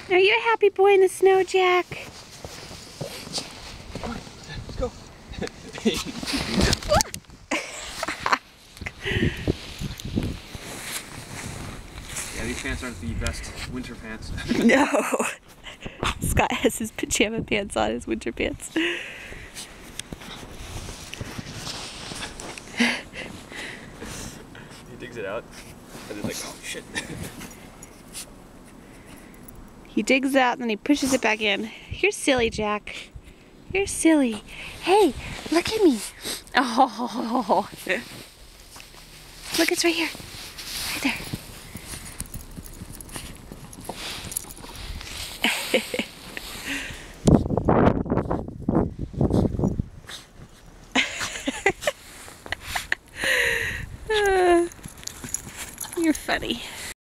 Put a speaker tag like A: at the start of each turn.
A: Are you a happy boy in the snow, Jack?
B: Come on, let's go. Yeah, these pants aren't the best winter pants.
A: No. Scott has his pajama pants on, his winter pants.
B: He digs it out, and it's like, oh shit.
A: He digs it out and then he pushes it back in. You're silly, Jack. You're silly. Hey, look at me. Oh. Look, it's right here. Right there.